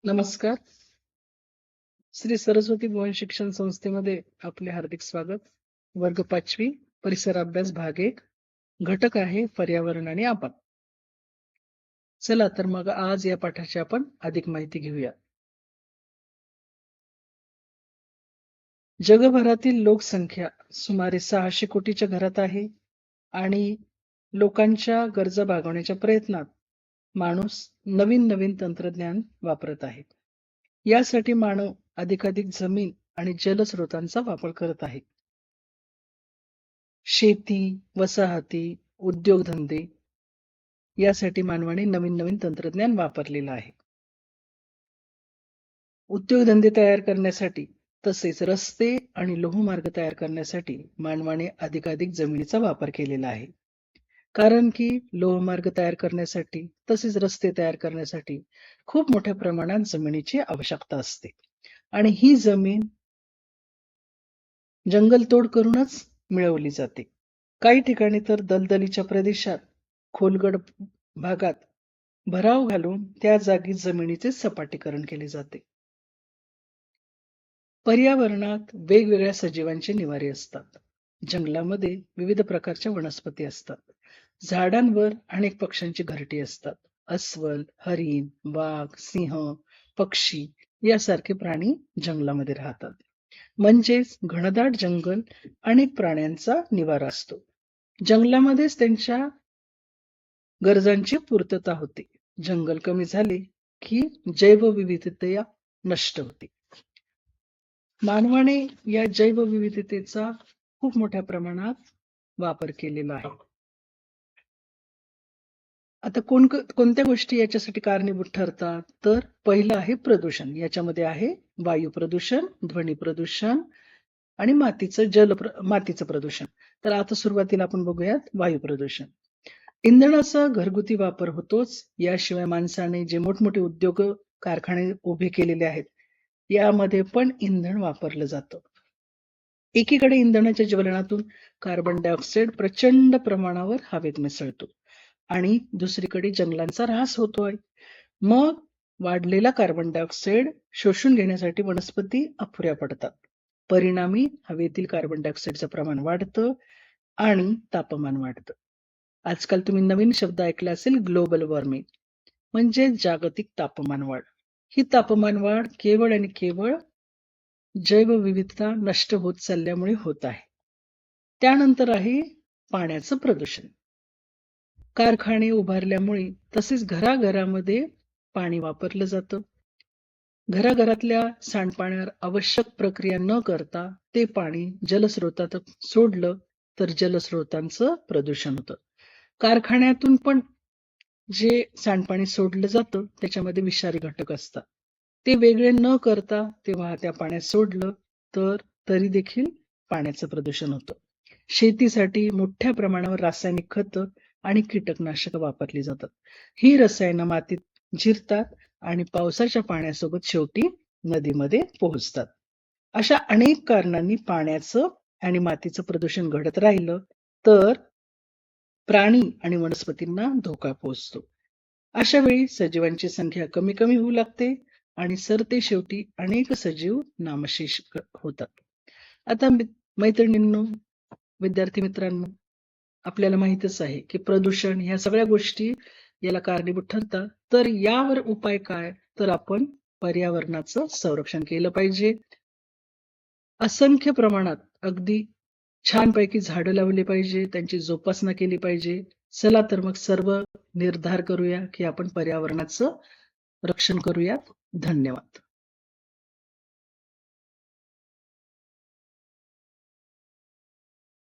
नमस्कार. श्री सरस्वती भुवन शिक्षण संस्थेमध्ये आपले हार्दिक स्वागत. वर्ग 5वी परिसर अभ्यास भाग 1 घटक आहे पर्यावरण आणि आपण. चला तर मग आज या पाठाची आपण अधिक माहिती घेऊया. जगभरातील लोकसंख्या सुमारे 600 कोटीच्या घरात आहे आणि लोकांच्या गरजा भागवण्याच्या प्रयत्नात माणूस नवीन नवीन तंत्रज्ञान वापरत आहे. यासाठी मानव अधिकाधिक जमीन आणि जलस्रोतांचा वापर करत आहे. शेती, वसाहती, उद्योगधंदे यासाठी मानवाने नवीन नवीन तंत्रज्ञान वापरलेलं आहे. उद्योगधंदे तयार करण्यासाठी तसेच रस्ते आणि लोहमार्ग तयार करण्यासाठी मानवाने अधिकाधिक जमिनीचा वापर केलेला आहे. कारण की लोहमार्ग तयार करण्यासाठी तसेच रस्ते तयार करण्यासाठी खूप मोठ्या प्रमाणात जमिनीची आवश्यकता असते आणि ही जमीन जंगलतोड करूनच मिळवली जाते. काही ठिकाणी तर दलदलीच्या प्रदेशात खोलगट भागात भराव घालून त्या जागी जमिनीचे सपाटीकरण केले जाते. पर्यावरणात वेगवेगळ्या सजीवांचे निवारे असतात. जंगलामध्ये विविध प्रकारच्या वनस्पती असतात. झाडांवर अनेक पक्ष्यांची घरटी असतात. अस्वल, हरिण, वाघ, सिंह, पक्षी यासारखे प्राणी जंगलामध्ये राहतात. म्हणजेच घनदाट जंगल अनेक प्राण्यांचा निवारा असतो. जंगलामध्येच त्यांच्या गरजांची पूर्तता होते. जंगल कमी झाले की जैवविविधता नष्ट होते. मानवाने या जैवविविधतेचा खूप मोठ्या प्रमाणात वापर केलेला आहे. आता कोणत्या गोष्टी याच्यासाठी कारणीभूत ठरतात? तर पहिलं आहे प्रदूषण. याच्यामध्ये आहे वायू प्रदूषण, ध्वनी प्रदूषण आणि मातीचं प्रदूषण. तर आता सुरुवातीला आपण बघूयात वायू प्रदूषण. इंधनाचा घरगुती वापर होतोच. याशिवाय माणसाने जे मोठमोठे उद्योग कारखाने उभे केलेले आहेत यामध्ये पण इंधन वापरलं जातं. एकीकडे इंधनाच्या ज्वलनातून कार्बन डायऑक्साईड प्रचंड प्रमाणावर हवेत मिसळतो आणि दुसरीकडे जंगलांचा ऱ्हास होतोय. मग वाढलेला कार्बन डायऑक्साईड शोषून घेण्यासाठी वनस्पती अपुऱ्या पडतात. परिणामी हवेतील कार्बन डायऑक्साईडचं प्रमाण वाढतं आणि तापमान वाढतं. आजकाल तुम्ही नवीन शब्द ऐकला असेल, ग्लोबल वॉर्मिंग म्हणजे जागतिक तापमान वाढ. ही तापमान वाढ केवळ आणि केवळ जैवविविधता नष्ट होत चालल्यामुळे होत आहे. त्यानंतर आहे पाण्याचं प्रदूषण. कारखाने उभारल्यामुळे तसेच घराघरामध्ये पाणी वापरलं जातं. घराघरातल्या सांडपाण्यावर आवश्यक प्रक्रिया न करता ते पाणी जलस्रोतात सोडलं तर जलस्रोतांचं प्रदूषण होतं. कारखान्यातून पण जे सांडपाणी सोडलं जातं त्याच्यामध्ये विषारी घटक असतात. ते वेगळे न करता ते वाहत्या पाण्यात सोडलं तर तरी देखील पाण्याचं प्रदूषण होतं. शेतीसाठी मोठ्या प्रमाणावर रासायनिक खतं आणि कीटकनाशकं वापरली जातात. ही रसायनं मातीत जिरतात आणि पावसाच्या पाण्यासोबत शेवटी नदीमध्ये पोहोचतात. अशा अनेक कारणांनी पाण्याचं आणि मातीचं प्रदूषण घडत राहिलं तर प्राणी आणि वनस्पतींना धोका पोहोचतो. अशा वेळी सजीवांची संख्या कमी कमी होऊ लागते आणि सरते शेवटी अनेक सजीव नामशेष होतात. आता मैत्रिणींनो, विद्यार्थी मित्रांनो, आपल्याला माहितच आहे की प्रदूषण ह्या सगळ्या गोष्टी याला कारणीभूत ठरतात. तर यावर उपाय काय? तर आपण पर्यावरणाचं संरक्षण केलं पाहिजे. असंख्य प्रमाणात अगदी छानपैकी झाडं लावली पाहिजे, त्यांची जोपासना केली पाहिजे. चला तर मग सर्व निर्धार करूया की आपण पर्यावरणाचं रक्षण करूयात. धन्यवाद.